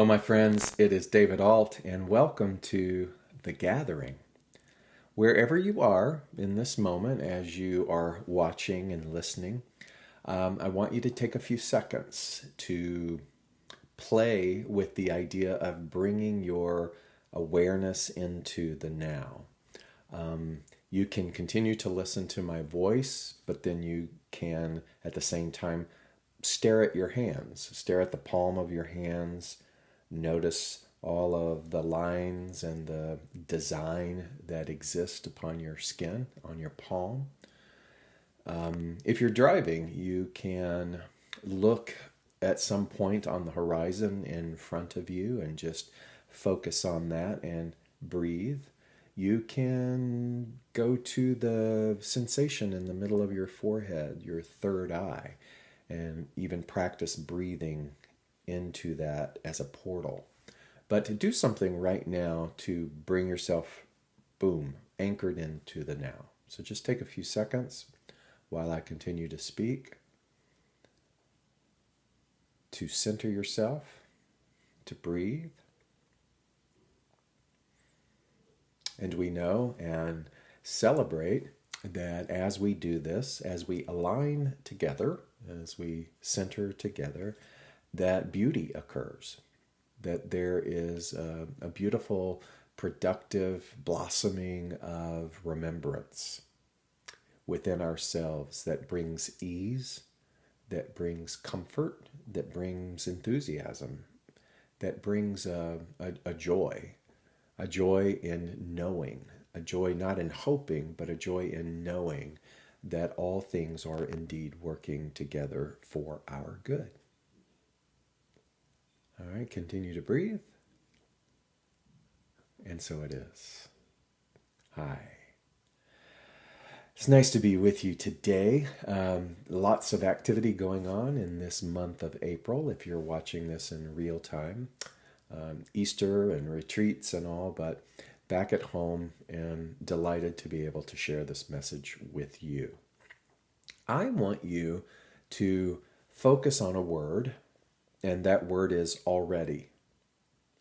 my friends. It is David Ault, and welcome to The Gathering. Wherever you are in this moment, as you are watching and listening, I want you to take a few seconds to play with the idea of bringing your awareness into the now. You can continue to listen to my voice, but then you can, at the same time, stare at your hands, stare at the palm of your hands. Notice all of the lines and the design that exist upon your skin, on your palm. If you're driving, you can look at some point on the horizon in front of you and just focus on that and breathe. You can go to the sensation in the middle of your forehead, your third eye, and even practice breathing into that as a portal. But to do something right now to bring yourself, boom, anchored into the now. So just take a few seconds while I continue to speak to center yourself, to breathe. And we know and celebrate that as we do this, as we align together, as we center together, that beauty occurs, that there is a beautiful, productive blossoming of remembrance within ourselves that brings ease, that brings comfort, that brings enthusiasm, that brings a joy in knowing, a joy not in hoping, but a joy in knowing that all things are indeed working together for our good. All right, continue to breathe. And so it is. Hi. It's nice to be with you today. Lots of activity going on in this month of April, if you're watching this in real time. Easter and retreats and all, but back at home and delighted to be able to share this message with you. I want you to focus on a word, and that word is already.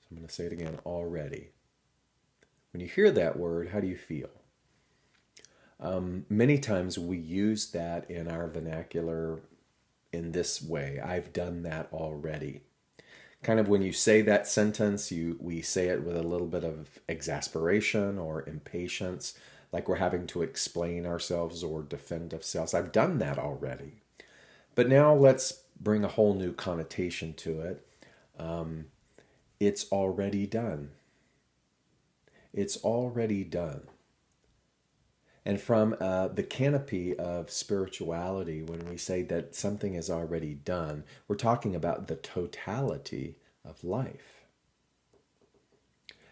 So I'm going to say it again, already. When you hear that word, how do you feel? Many times we use that in our vernacular in this way. I've done that already. Kind of when you say that sentence, we say it with a little bit of exasperation or impatience, like we're having to explain ourselves or defend ourselves. I've done that already. But now let's bring a whole new connotation to it. It's already done. It's already done. And from the canopy of spirituality, when we say that something is already done, we're talking about the totality of life.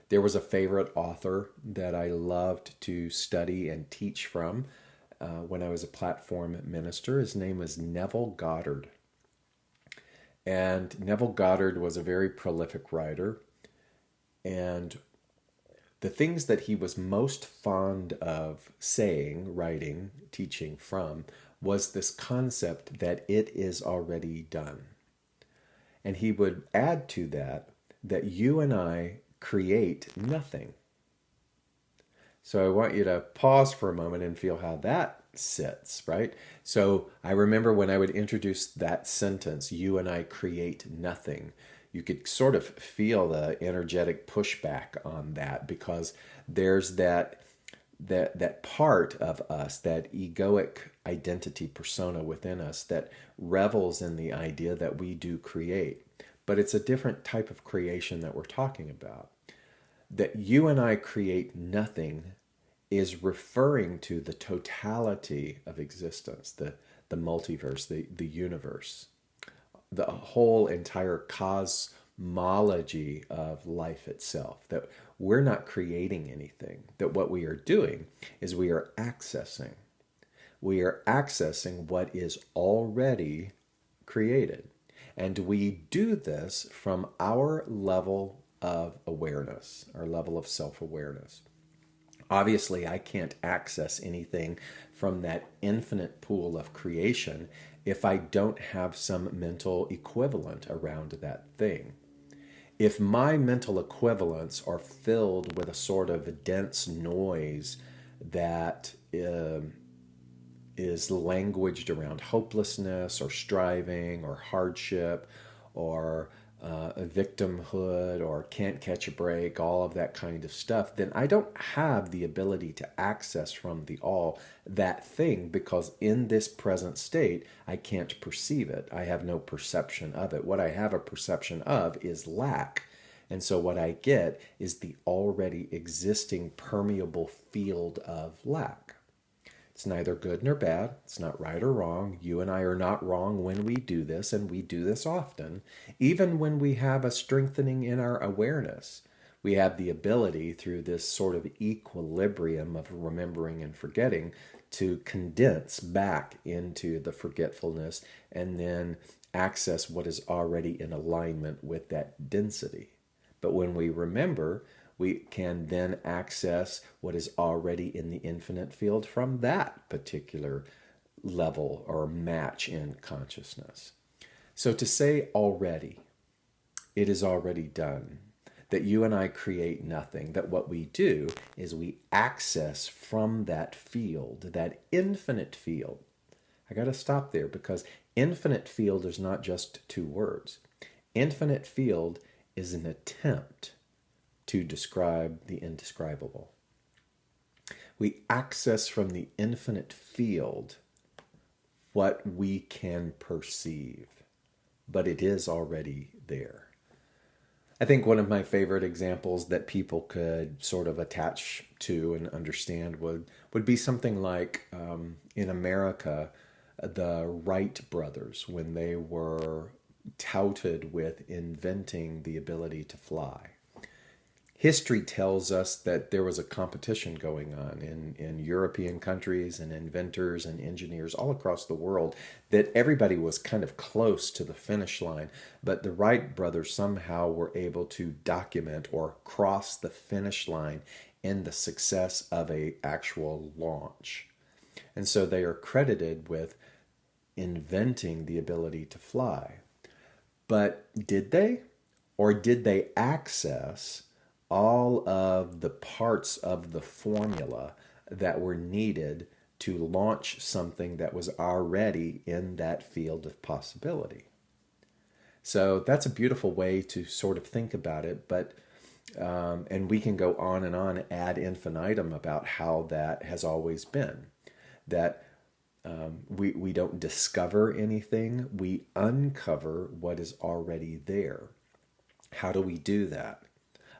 There was a favorite author that I loved to study and teach from when I was a platform minister. His name was Neville Goddard. And Neville Goddard was a very prolific writer. And the things that he was most fond of saying, writing, teaching from, was this concept that it is already done. And he would add to that you and I create nothing. So I want you to pause for a moment and feel how that sits, right? So I remember when I would introduce that sentence, you and I create nothing, you could sort of feel the energetic pushback on that, because there's that part of us, that egoic identity persona within us that revels in the idea that we do create. But it's a different type of creation that we're talking about. That you and I create nothing is referring to the totality of existence, the multiverse, the universe, the whole entire cosmology of life itself. That we're not creating anything, that what we are doing is we are accessing what is already created. And we do this from our level of awareness, our level of self-awareness. Obviously, I can't access anything from that infinite pool of creation if I don't have some mental equivalent around that thing. If my mental equivalents are filled with a sort of dense noise that is languaged around hopelessness or striving or hardship or victimhood or can't catch a break, all of that kind of stuff, then I don't have the ability to access from the all that thing, because in this present state, I can't perceive it. I have no perception of it. What I have a perception of is lack. And so what I get is the already existing permeable field of lack. It's neither good nor bad. It's not right or wrong. You and I are not wrong when we do this, and we do this often. Even when we have a strengthening in our awareness, we have the ability, through this sort of equilibrium of remembering and forgetting, to condense back into the forgetfulness and then access what is already in alignment with that density. But when we remember, we can then access what is already in the infinite field from that particular level or match in consciousness. So to say already, it is already done, that you and I create nothing, that what we do is we access from that field, that infinite field. I got to stop there, because infinite field is not just two words. Infinite field is an attempt to describe the indescribable. We access from the infinite field what we can perceive, but it is already there. I think one of my favorite examples that people could sort of attach to and understand would be something like in America, the Wright brothers, when they were touted with inventing the ability to fly. History tells us that there was a competition going on in European countries and inventors and engineers all across the world, that everybody was kind of close to the finish line. But the Wright brothers somehow were able to document or cross the finish line in the success of a actual launch. And so they are credited with inventing the ability to fly. But did they? Or did they access all of the parts of the formula that were needed to launch something that was already in that field of possibility? So that's a beautiful way to sort of think about it. But and we can go on and on ad infinitum about how that has always been. That we don't discover anything, we uncover what is already there. How do we do that?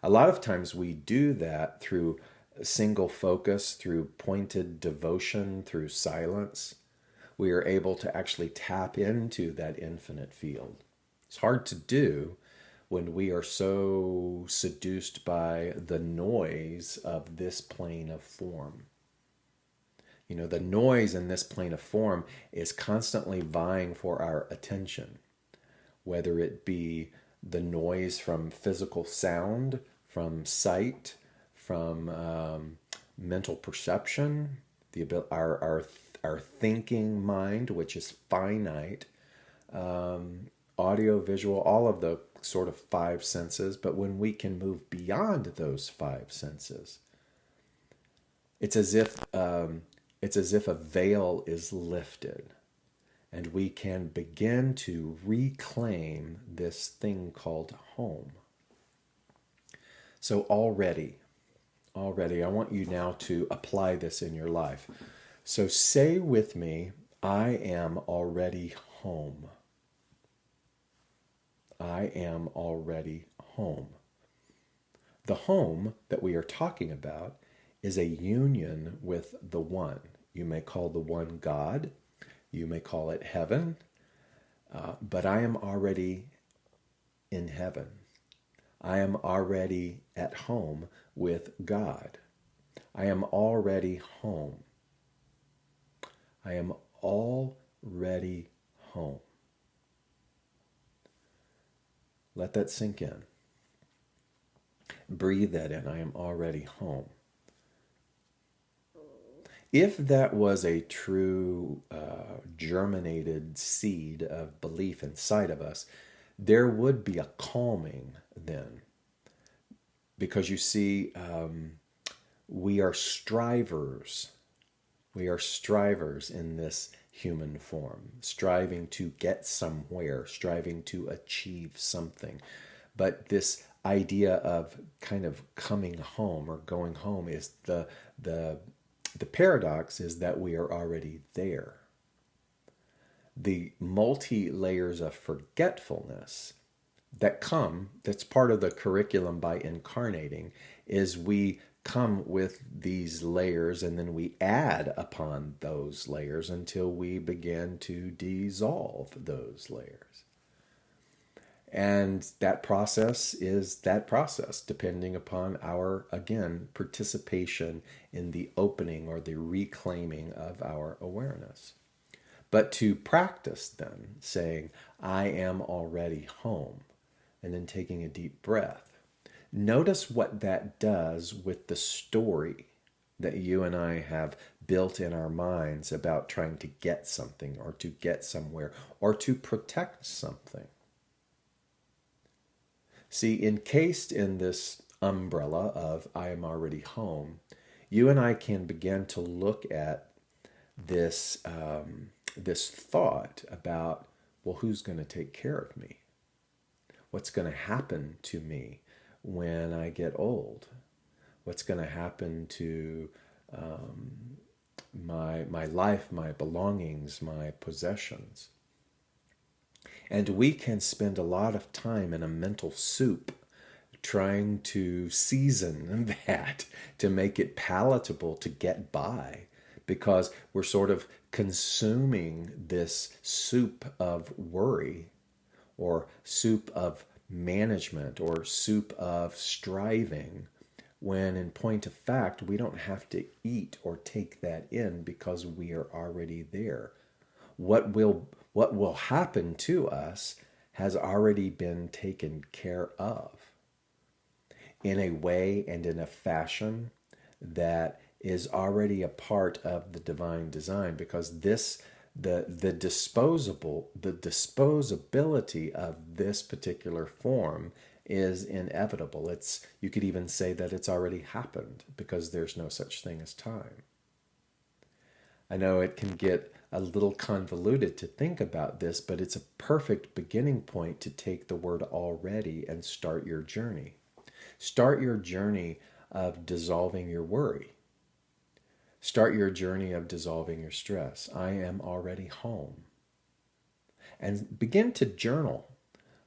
A lot of times we do that through single focus, through pointed devotion, through silence. We are able to actually tap into that infinite field. It's hard to do when we are so seduced by the noise of this plane of form. You know, the noise in this plane of form is constantly vying for our attention, whether it be the noise from physical sound, from sight, from mental perception, our thinking mind, which is finite, audio, visual, all of the sort of five senses. But when we can move beyond those five senses, it's as if a veil is lifted, and we can begin to reclaim this thing called home. So already, I want you now to apply this in your life. So say with me, I am already home. I am already home. The home that we are talking about is a union with the One. You may call the One God. You may call it heaven. But I am already in heaven. I am already at home with God. I am already home. I am already home. Let that sink in. Breathe that in. I am already home. If that was a true germinated seed of belief inside of us, there would be a calming then. Because you see, we are strivers. We are strivers in this human form, striving to get somewhere, striving to achieve something. But this idea of kind of coming home or going home is the the paradox is that we are already there. The multi layers of forgetfulness that's part of the curriculum by incarnating, is we come with these layers and then we add upon those layers until we begin to dissolve those layers. And that process is that process, depending upon our, again, participation in the opening or the reclaiming of our awareness. But to practice then, saying, I am already home, and then taking a deep breath. Notice what that does with the story that you and I have built in our minds about trying to get something or to get somewhere or to protect something. See, encased in this umbrella of I am already home, you and I can begin to look at this this thought about, well, who's going to take care of me? What's going to happen to me when I get old? What's going to happen to my life, my belongings, my possessions? And we can spend a lot of time in a mental soup trying to season that to make it palatable to get by, because we're sort of consuming this soup of worry or soup of management or soup of striving, when in point of fact we don't have to eat or take that in because we are already there. What will happen to us has already been taken care of in a way and in a fashion that is already a part of the divine design, because the disposability of this particular form is inevitable. You could even say that it's already happened, because there's no such thing as time. I know it can get a little convoluted to think about this, but it's a perfect beginning point to take the word already and start your journey. Start your journey of dissolving your worry. Start your journey of dissolving your stress. I am already home. And begin to journal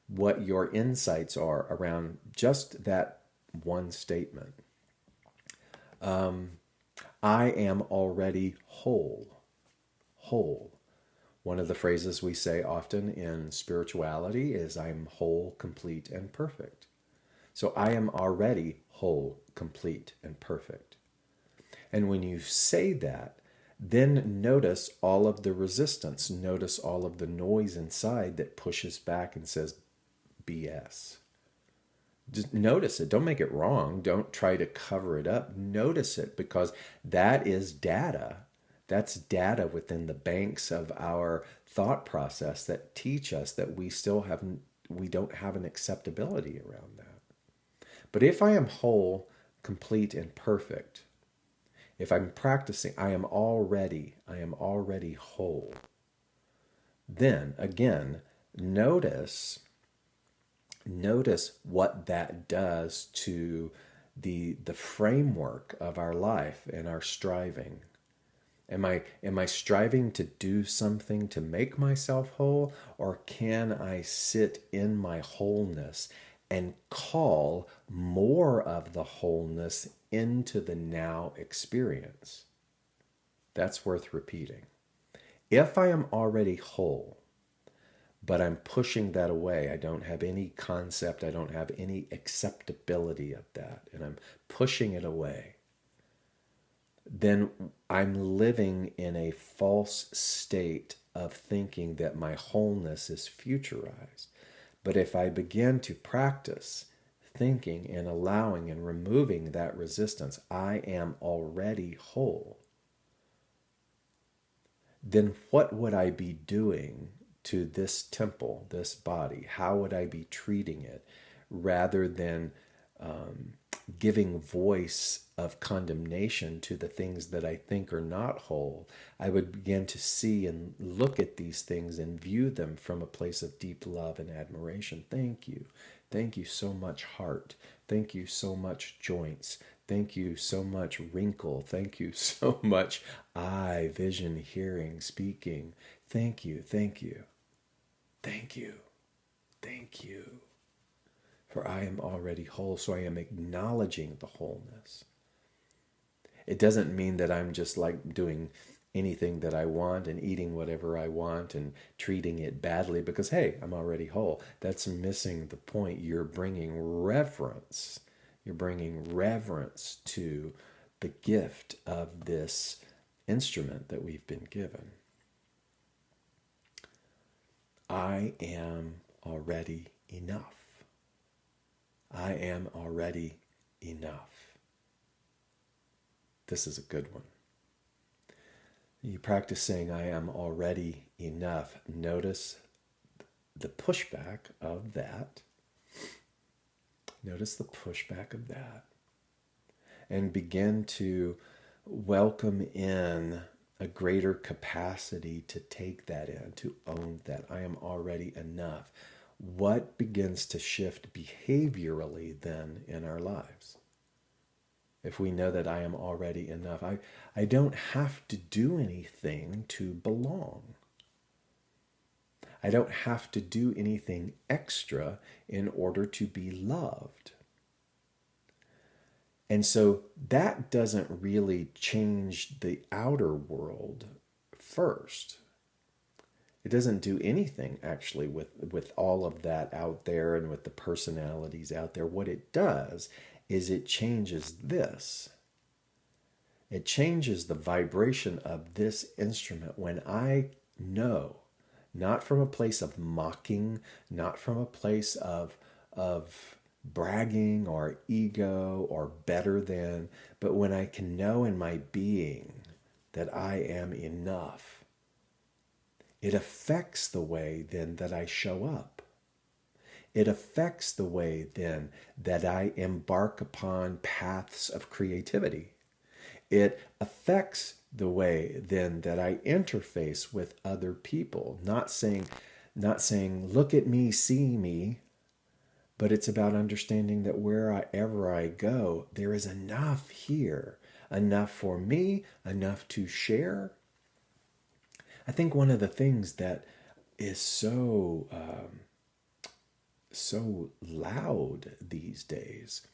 what your insights are around just that one statement. I am already whole. Whole. One of the phrases we say often in spirituality is, I'm whole, complete, and perfect. So I am already whole, complete, and perfect. And when you say that, then notice all of the resistance. Notice all of the noise inside that pushes back and says BS. Just notice it. Don't make it wrong. Don't try to cover it up. Notice it, because that is data. That's data within the banks of our thought process that teach us that we don't have an acceptability around that. But if I am whole, complete, and perfect, if I'm practicing, I am already whole, then again, notice what that does to the framework of our life and our striving. Am I striving to do something to make myself whole, or can I sit in my wholeness and call more of the wholeness into the now experience? That's worth repeating. If I am already whole, but I'm pushing that away, I don't have any concept, I don't have any acceptability of that, and I'm pushing it away, then I'm living in a false state of thinking that my wholeness is futurized. But if I begin to practice thinking and allowing and removing that resistance, I am already whole, then what would I be doing to this temple, this body? How would I be treating it? Rather than giving voice of condemnation to the things that I think are not whole, I would begin to see and look at these things and view them from a place of deep love and admiration. Thank you. Thank you so much, heart. Thank you so much, joints. Thank you so much, wrinkle. Thank you so much, eye, vision, hearing, speaking. Thank you, thank you, thank you, thank you. For I am already whole, so I am acknowledging the wholeness. It doesn't mean that I'm just like doing anything that I want and eating whatever I want and treating it badly because, hey, I'm already whole. That's missing the point. You're bringing reverence. You're bringing reverence to the gift of this instrument that we've been given. I am already enough. I am already enough. This is a good one. You practice saying, I am already enough. Notice the pushback of that. Notice the pushback of that. And begin to welcome in a greater capacity to take that in, to own that. I am already enough. What begins to shift behaviorally then in our lives? If we know that I am already enough, I don't have to do anything to belong. I don't have to do anything extra in order to be loved. And so that doesn't really change the outer world first. It doesn't do anything actually with all of that out there and with the personalities out there. What it does is it changes this. It changes the vibration of this instrument when I know, not from a place of mocking, not from a place of bragging or ego or better than, but when I can know in my being that I am enough, it affects the way then that I show up. It affects the way then that I embark upon paths of creativity. It affects the way then that I interface with other people. Not saying, look at me, see me, but it's about understanding that wherever I go, there is enough here, enough for me, enough to share. I think one of the things that is so loud these days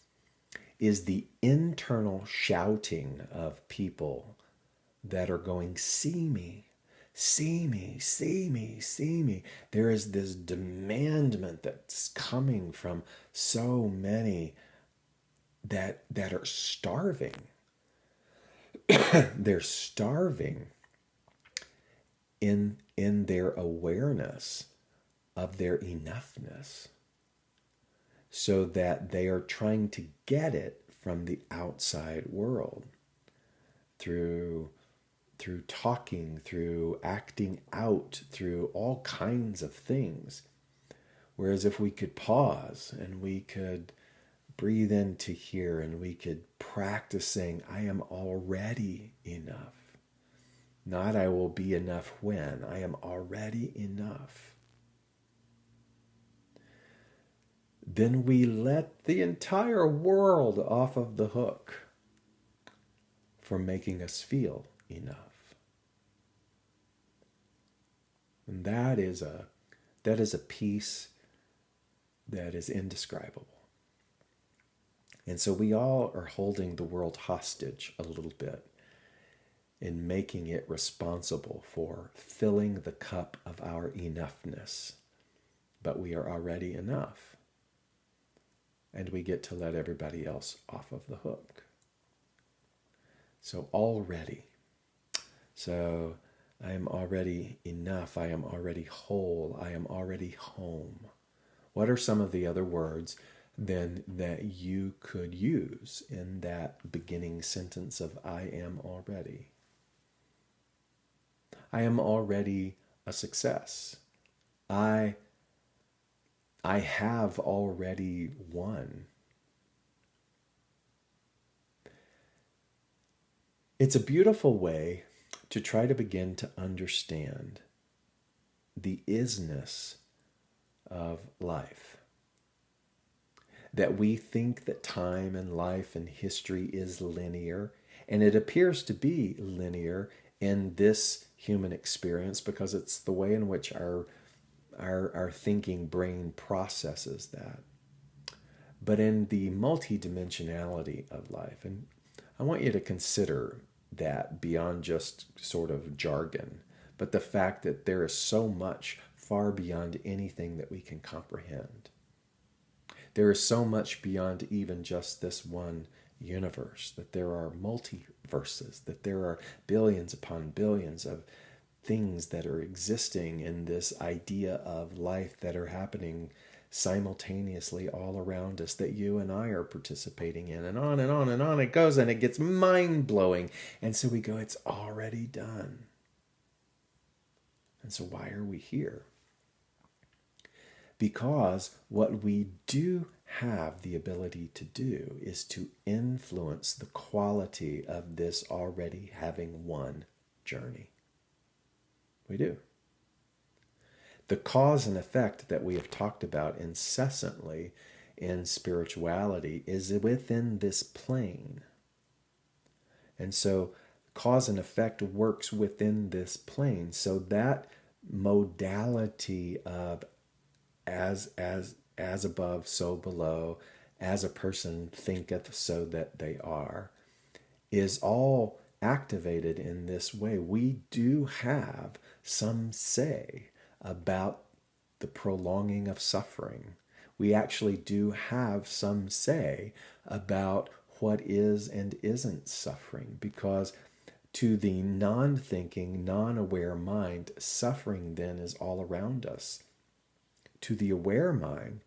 is the internal shouting of people that are going, see me, see me, see me, see me. There is this demandment that's coming from so many that are starving. They're starving in their awareness of their enoughness, so that they are trying to get it from the outside world through talking, through acting out, through all kinds of things. Whereas if we could pause and we could breathe into here and we could practice saying, I am already enough. Not I will be enough when. I am already enough. Then we let the entire world off of the hook for making us feel enough. And that is a peace that is indescribable. And so we all are holding the world hostage a little bit in making it responsible for filling the cup of our enoughness. But we are already enough. And we get to let everybody else off of the hook. So already. So I am already enough. I am already whole. I am already home. What are some of the other words then that you could use in that beginning sentence of I am already? I am already a success. I I have already won. It's a beautiful way to try to begin to understand the isness of life. That we think that time and life and history is linear, and it appears to be linear in this human experience because it's the way in which our thinking brain processes that. But in the multidimensionality of life, and I want you to consider that beyond just sort of jargon, but the fact that there is so much far beyond anything that we can comprehend. There is so much beyond even just this one universe, that there are multiverses, that there are billions upon billions of things that are existing in this idea of life that are happening simultaneously all around us that you and I are participating in, and on and on and on it goes, and it gets mind blowing. And so we go, it's already done. And so why are we here? Because what we do have the ability to do is to influence the quality of this already having won journey. We do. The cause and effect that we have talked about incessantly in spirituality is within this plane. And so cause and effect works within this plane. So that modality of as above, so below, as a person thinketh, so that they are, is all activated in this way. We do have some say about the prolonging of suffering. We actually do have some say about what is and isn't suffering, because to the non-thinking, non-aware mind, suffering then is all around us. To the aware mind,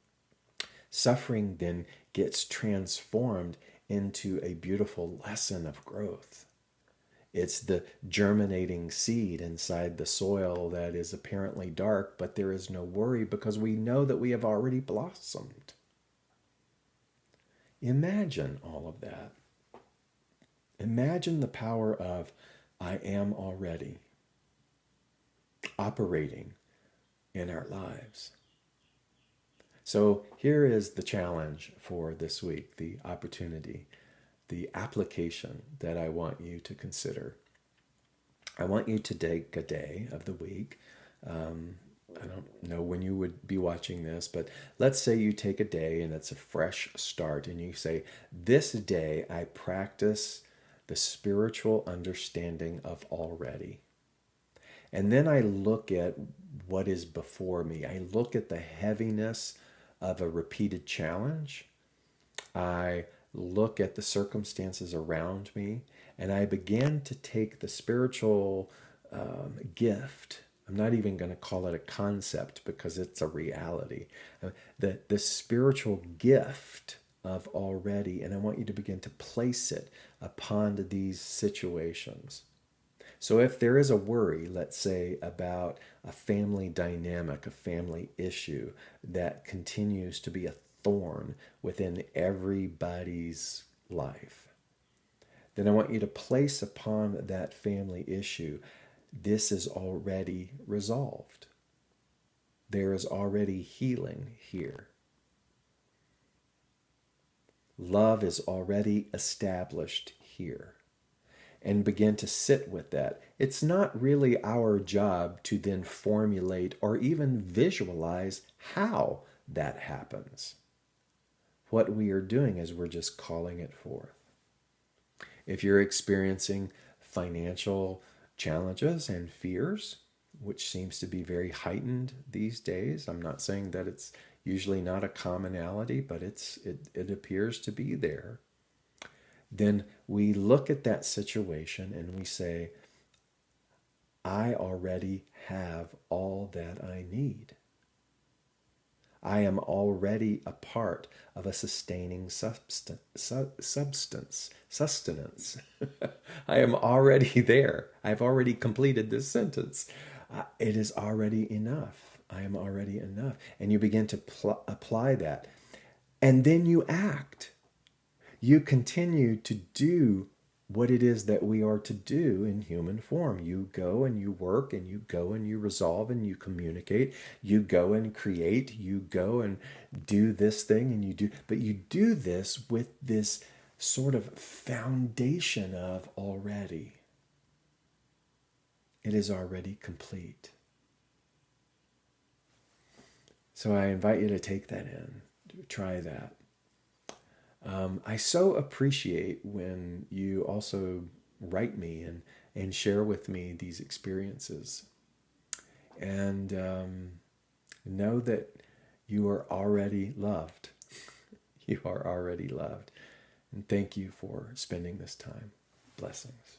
suffering then gets transformed into a beautiful lesson of growth. It's the germinating seed inside the soil that is apparently dark, but there is no worry because we know that we have already blossomed. Imagine all of that. Imagine the power of I am already operating in our lives. So here is the challenge for this week, the opportunity, the application that I want you to consider. I want you to take a day of the week. I don't know when you would be watching this, but let's say you take a day and it's a fresh start and you say, this day I practice the spiritual understanding of already. And then I look at what is before me. I look at the heaviness of a repeated challenge. I look at the circumstances around me, and I begin to take the spiritual gift. I'm not even going to call it a concept because it's a reality. The spiritual gift of already, and I want you to begin to place it upon these situations. So if there is a worry, let's say, about a family dynamic, a family issue that continues to be a thorn within everybody's life, then I want you to place upon that family issue, this is already resolved. There is already healing here. Love is already established here. And begin to sit with that. It's not really our job to then formulate or even visualize how that happens. What we are doing is we're just calling it forth. If you're experiencing financial challenges and fears, which seems to be very heightened these days, I'm not saying that it's usually not a commonality, but it appears to be there. Then we look at that situation and we say, I already have all that I need. I am already a part of a sustaining sustenance. I am already there. I've already completed this sentence. It is already enough. I am already enough. And you begin to apply that. And then you act. You continue to do what it is that we are to do in human form. You go and you work, and you go and you resolve, and you communicate. You go and create. You go and do this thing, and you do. But you do this with this sort of foundation of already. It is already complete. So I invite you to take that in, to try that. I so appreciate when you also write me and share with me these experiences. And know that you are already loved. You are already loved. And thank you for spending this time. Blessings.